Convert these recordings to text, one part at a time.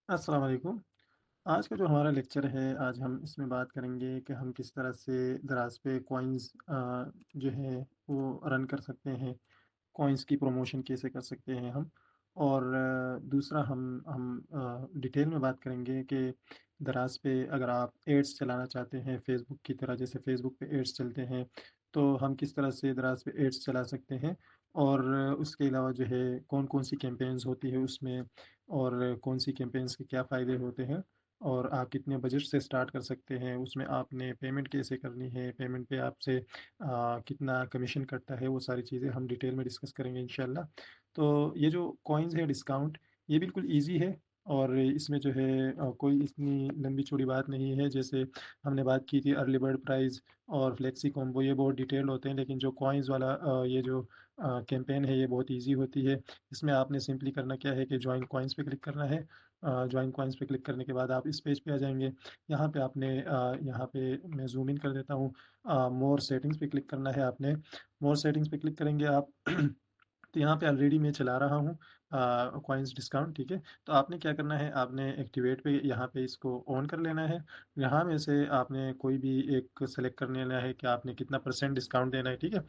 अस्सलाम वालेकुम। आज का जो हमारा लेक्चर है, आज हम इसमें बात करेंगे कि हम किस तरह से दराज पे कॉइन्स जो है वो रन कर सकते हैं, कॉइन्स की प्रमोशन कैसे कर सकते हैं हम। और दूसरा हम डिटेल में बात करेंगे कि दराज पे अगर आप एड्स चलाना चाहते हैं फ़ेसबुक की तरह, जैसे फ़ेसबुक पे एड्स चलते हैं, तो हम किस तरह से दराज पे एड्स चला सकते हैं। और उसके अलावा जो है कौन-कौन सी कैंपेन्स होती है उसमें, और कौन सी कैंपेन्स के क्या फ़ायदे होते हैं, और आप कितने बजट से स्टार्ट कर सकते हैं, उसमें आपने पेमेंट कैसे करनी है, पेमेंट पे आपसे कितना कमीशन कटता है, वो सारी चीज़ें हम डिटेल में डिस्कस करेंगे इंशाल्लाह। तो ये जो कॉइन्स है डिस्काउंट, ये बिल्कुल ईज़ी है, और इसमें जो है कोई इतनी लंबी चौड़ी बात नहीं है। जैसे हमने बात की थी अर्ली बर्ड प्राइस और फ्लेक्सी कॉम्बो, ये बहुत डिटेल्ड होते हैं, लेकिन जो कॉइन्स वाला ये जो कैंपेन है, ये बहुत ईज़ी होती है। इसमें आपने सिंपली करना क्या है कि जॉइन कॉइन्स पे क्लिक करना है। जॉइन कॉइन्स पे क्लिक करने के बाद आप इस पेज पे आ जाएँगे। यहाँ पे आपने यहाँ पे मैं ज़ूम इन कर देता हूँ। मोर सेटिंग्स पे क्लिक करना है आपने। मोर सेटिंग्स पे क्लिक करेंगे आप तो यहाँ पे ऑलरेडी मैं चला रहा हूँ कॉइन्स डिस्काउंट, ठीक है। तो आपने क्या करना है, आपने एक्टिवेट पे यहाँ पे इसको ऑन कर लेना है। यहाँ में से आपने कोई भी एक सेलेक्ट कर लेना है कि आपने कितना परसेंट डिस्काउंट देना है, ठीक है।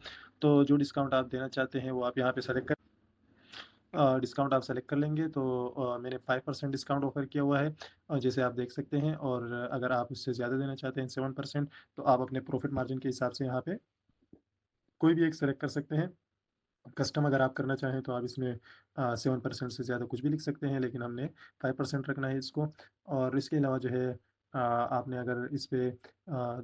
तो जो डिस्काउंट आप देना चाहते हैं वो आप यहाँ पे सेलेक्ट कर डिस्काउंट आप सेलेक्ट कर लेंगे। तो मैंने 5% डिस्काउंट ऑफ़र किया हुआ है, जैसे आप देख सकते हैं। और अगर आप उससे ज़्यादा देना चाहते हैं 7%, तो आप अपने प्रॉफ़िट मार्जिन के हिसाब से यहाँ पे कोई भी एक सेलेक्ट कर सकते हैं। कस्टम अगर आप करना चाहें तो आप इसमें 7% से ज़्यादा कुछ भी लिख सकते हैं, लेकिन हमने 5% रखना है इसको। और इसके अलावा जो है आपने अगर इस पे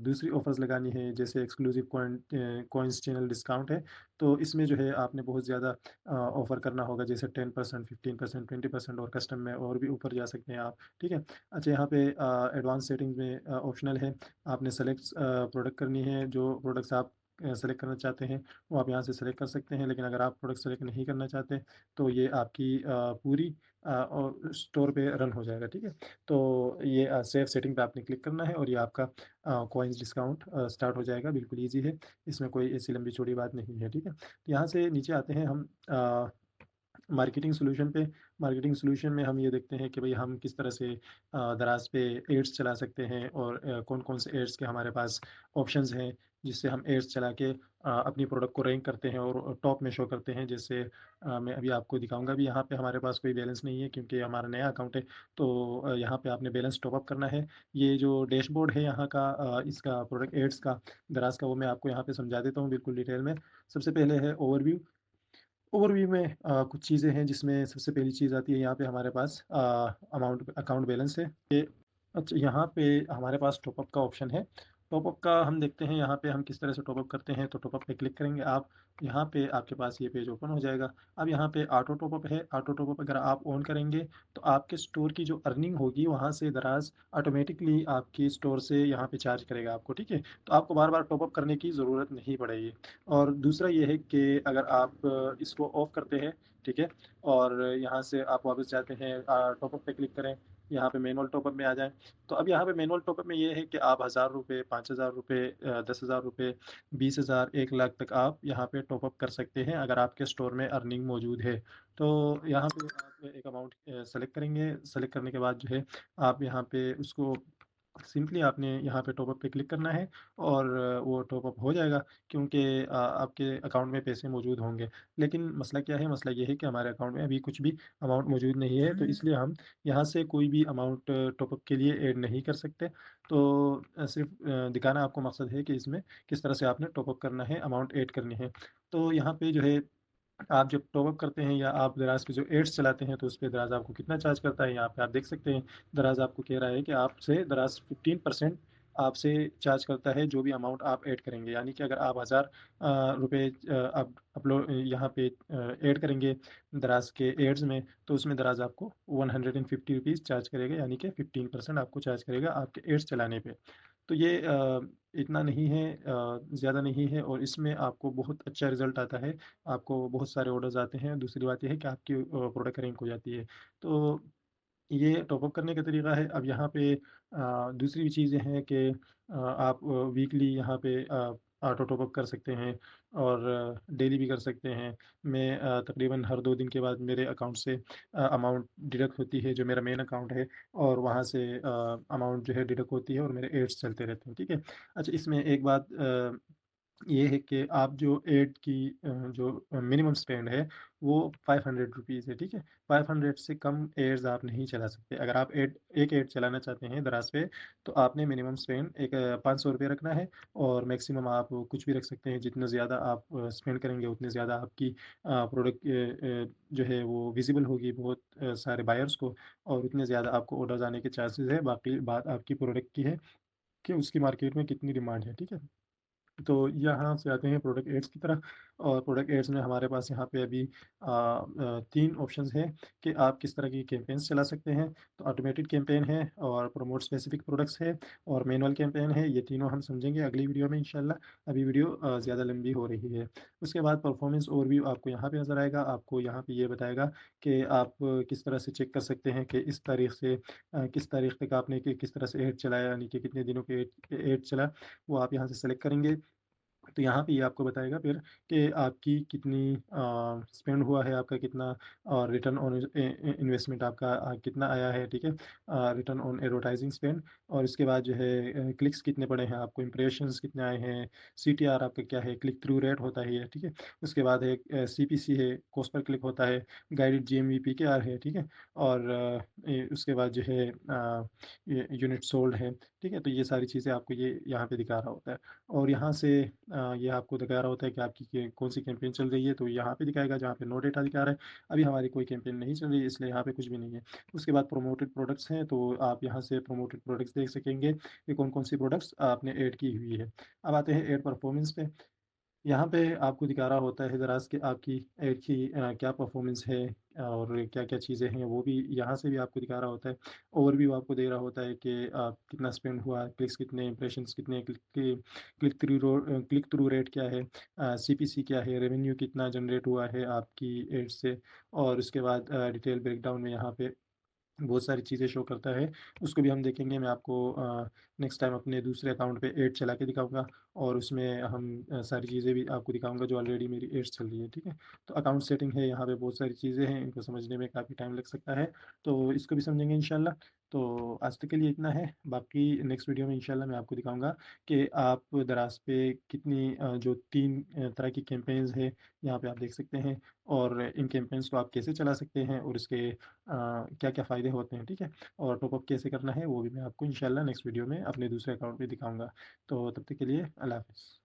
दूसरी ऑफ़र्स लगानी है, जैसे एक्सक्लूसिव कॉइन्स चैनल डिस्काउंट है, तो इसमें जो है आपने बहुत ज़्यादा ऑफ़र करना होगा, जैसे 10%, 15%, 20%, और कस्टम में और भी ऊपर जा सकते हैं आप, ठीक है। अच्छा, यहाँ पे एडवांस सेटिंग्स में ऑप्शनल है, आपने सेलेक्ट प्रोडक्ट करनी है। जो प्रोडक्ट्स आप सेलेक्ट करना चाहते हैं वो आप यहाँ से सेलेक्ट कर सकते हैं, लेकिन अगर आप प्रोडक्ट सेलेक्ट नहीं करना चाहते तो ये आपकी पूरी और स्टोर पे रन हो जाएगा, ठीक है। तो ये सेव सेटिंग पे आपने क्लिक करना है और ये आपका कॉइन्स डिस्काउंट स्टार्ट हो जाएगा। बिल्कुल ईज़ी है, इसमें कोई ऐसी लंबी चौड़ी बात नहीं है, ठीक है। तो यहाँ से नीचे आते हैं हम मार्केटिंग सॉल्यूशन पे। मार्केटिंग सॉल्यूशन में हम ये देखते हैं कि भई हम किस तरह से दराज़ पे एड्स चला सकते हैं, और कौन-कौन से एड्स के हमारे पास ऑप्शंस हैं, जिससे हम एड्स चला के अपनी प्रोडक्ट को रैंक करते हैं और टॉप में शो करते हैं। जैसे मैं अभी आपको दिखाऊँगा भी। यहाँ पे हमारे पास कोई बैलेंस नहीं है क्योंकि हमारा नया अकाउंट है, तो यहाँ पे आपने बैलेंस टॉप अप करना है। ये जो डैशबोर्ड है यहाँ का इसका प्रोडक्ट एड्स का, दराज़ का, वो मैं आपको यहाँ पे समझा देता हूँ बिल्कुल डिटेल में। सबसे पहले है ओवरव्यू। ओवरव्यू में कुछ चीज़ें हैं, जिसमें सबसे पहली चीज़ आती है यहाँ पे हमारे पास अमाउंट अकाउंट बैलेंस है। अच्छा, यहाँ पे हमारे पास टॉपअप का ऑप्शन है। टॉपअप का हम देखते हैं यहाँ पे हम किस तरह से टॉपअप करते हैं। तो टॉपअप पे क्लिक करेंगे आप, यहाँ पे आपके पास ये पेज ओपन हो जाएगा। अब यहाँ पे ऑटो टॉपअप है। ऑटो टॉपअप अगर आप ऑन करेंगे तो आपके स्टोर की जो अर्निंग होगी वहाँ से दराज़ ऑटोमेटिकली आपकी स्टोर से यहाँ पे चार्ज करेगा आपको, ठीक है। तो आपको बार-बार टॉपअप करने की ज़रूरत नहीं पड़ेगी। और दूसरा ये है कि अगर आप इसको ऑफ करते हैं, ठीक है, और यहाँ से आप वापस जाते हैं, टॉपअप पे क्लिक करें, यहाँ पे मैनुअल टॉपअप में आ जाएँ। तो अब यहाँ पे मैनुअल टॉपअप में ये है कि आप ₹1000, ₹5000, ₹10,000, 20,000, 1 लाख तक आप यहाँ पे टॉपअप कर सकते हैं, अगर आपके स्टोर में अर्निंग मौजूद है। तो यहाँ पे आप एक अमाउंट सेलेक्ट करेंगे। सेलेक्ट करने के बाद जो है आप यहाँ पे उसको सिंपली आपने यहाँ पे टॉपअप पे क्लिक करना है, और वो टॉपअप हो जाएगा, क्योंकि आपके अकाउंट में पैसे मौजूद होंगे। लेकिन मसला क्या है? मसला ये है कि हमारे अकाउंट में अभी कुछ भी अमाउंट मौजूद नहीं है, तो इसलिए हम यहाँ से कोई भी अमाउंट टॉपअप के लिए ऐड नहीं कर सकते। तो सिर्फ़ दिखाना आपको मकसद है कि इसमें किस तरह से आपने टॉपअप करना है, अमाउंट ऐड करनी है। तो यहाँ पे जो है आप जब टॉपअप करते हैं या आप दराज़ पे जो एड्स चलाते हैं, तो उसपे दराज़ आपको कितना चार्ज करता है, यहाँ पे आप देख सकते हैं। दराज़ आपको कह रहा है कि आपसे दराज़ 15% आपसे चार्ज करता है, जो भी अमाउंट आप ऐड करेंगे। यानी कि अगर आप 1000 रुपए आप यहाँ पे ऐड करेंगे दराज़ के एड्स में, तो उसमें दराज़ आपको 150 रुपीज़ चार्ज करेगा, यानी कि 15% आपको चार्ज करेगा आपके एड्स चलाने पे। तो ये इतना नहीं है, ज़्यादा नहीं है, और इसमें आपको बहुत अच्छा रिज़ल्ट आता है। आपको बहुत सारे ऑर्डर्स आते हैं। दूसरी बात ये है कि आपकी प्रोडक्ट रैंक हो जाती है। तो ये टॉपअप करने का तरीका है। अब यहाँ पे दूसरी भी चीज़ें हैं कि आप वीकली यहाँ पे ऑटो टॉप अप कर सकते हैं और डेली भी कर सकते हैं। मैं तकरीबन हर 2 दिन के बाद मेरे अकाउंट से अमाउंट डिडक्ट होती है जो मेरा मेन अकाउंट है, और वहाँ से अमाउंट जो है डिडक्ट होती है और मेरे एड्स चलते रहते हैं, ठीक है। अच्छा, इसमें एक बात ये है कि आप जो ऐड की जो मिनिमम स्पेंड है वो ₹500 है, ठीक है? 500 से कम एड्स आप नहीं चला सकते। अगर आप एक ऐड चलाना चाहते हैं दराज़ पे, तो आपने मिनिमम स्पेंड एक ₹500 रखना है, और मैक्सिमम आप कुछ भी रख सकते हैं। जितना ज़्यादा आप स्पेंड करेंगे उतनी ज़्यादा आपकी प्रोडक्ट जो है वो विज़िबल होगी बहुत सारे बायर्स को, और उतने ज़्यादा आपको ऑर्डर्स आने के चांसेस है। बाकी बात आपकी प्रोडक्ट की है कि उसकी मार्केट में कितनी डिमांड है, ठीक है? तो यहाँ से आते हैं प्रोडक्ट एड्स की तरफ, और प्रोडक्ट एड्स में हमारे पास यहाँ पे अभी 3 ऑप्शंस हैं कि आप किस तरह की कैंपेन्स चला सकते हैं। तो ऑटोमेटेड कैंपेन है, और प्रमोट स्पेसिफिक प्रोडक्ट्स है, और मैनुअल कैंपेन है। ये तीनों हम समझेंगे अगली वीडियो में इंशाल्लाह। अभी वीडियो ज़्यादा लंबी हो रही है। उसके बाद परफॉर्मेंस ओवरव्यू आपको यहाँ पे नज़र आएगा। आपको यहाँ पे ये बताएगा कि आप किस तरह से चेक कर सकते हैं कि इस तारीख से किस तारीख तक आपने किस तरह से ऐड चलाया, यानी कि कितने दिनों के ऐड चला, वो आप यहाँ से सेलेक्ट करेंगे। तो यहाँ पे ये आपको बताएगा फिर कि आपकी कितनी स्पेंड हुआ है, आपका कितना, और रिटर्न ऑन इन्वेस्टमेंट आपका कितना आया है, ठीक है? रिटर्न ऑन एडवर्टाइजिंग स्पेंड, और इसके बाद जो है क्लिक्स कितने पड़े हैं आपको, इंप्रेशंस कितने आए हैं, सीटीआर आपका क्या है, क्लिक थ्रू रेट होता है ये, ठीक है? उसके बाद है सीपीसी है, कॉस्ट पर क्लिक होता है, गाइडेड जीएमवी पीकेआर है, ठीक है? और उसके बाद जो है ये यूनिट सोल्ड है, ठीक है? तो ये सारी चीज़ें आपको ये यहाँ पे दिखा रहा होता है। और यहाँ से ये आपको दिखा रहा होता है कि आपकी कौन सी कैंपेन चल रही है, तो यहाँ पे दिखाएगा जहाँ पे नो डेटा दिखा रहा है। अभी हमारी कोई कैंपेन नहीं चल रही है, इसलिए यहाँ पे कुछ भी नहीं है। उसके बाद प्रोमोटेड प्रोडक्ट्स हैं, तो आप यहाँ से प्रोमोटेड प्रोडक्ट्स देख सकेंगे कि कौन कौन सी प्रोडक्ट्स आपने ऐड की हुई है। अब आते हैं ऐड परफॉर्मेंस पे। यहाँ पे आपको दिखा रहा होता है ज़रा कि आपकी ऐड की क्या परफॉर्मेंस है, और क्या-क्या चीज़ें हैं, वो भी यहाँ से भी आपको दिखा रहा होता है। ओवरव्यू आपको दे रहा होता है कि कितना स्पेंड हुआ, क्लिक्स कितने, इंप्रेशंस कितने, क्लिक थ्रू रेट क्या है, सीपीसी क्या है, रेवेन्यू कितना जनरेट हुआ है आपकी एड से। और उसके बाद डिटेल ब्रेकडाउन में यहाँ पे बहुत सारी चीज़ें शो करता है, उसको भी हम देखेंगे। मैं आपको नेक्स्ट टाइम अपने दूसरे अकाउंट पे एड्स चला के दिखाऊँगा, और उसमें हम सारी चीज़ें भी आपको दिखाऊँगा जो ऑलरेडी मेरी एड्स चल रही है, ठीक है? तो अकाउंट सेटिंग है, यहाँ पे बहुत सारी चीज़ें हैं, इनको समझने में काफ़ी टाइम लग सकता है, तो इसको भी समझेंगे इंशाल्लाह। तो आज तक के लिए इतना है, बाकी नेक्स्ट वीडियो में इंशाल्लाह मैं आपको दिखाऊँगा कि आप दराज़ पे कितनी जो 3 तरह की कैंपेन्स हैं, यहाँ पे आप देख सकते हैं, और इन कैंपेन्स को आप कैसे चला सकते हैं, और इसके क्या-क्या फ़ायदे होते हैं, ठीक है? और टॉप अप कैसे करना है, वो भी मैं आपको इंशाल्लाह नेक्स्ट वीडियो में अपने दूसरे अकाउंट पे दिखाऊँगा। तो तब तक के लिए अल्लाह हाफ़िज़।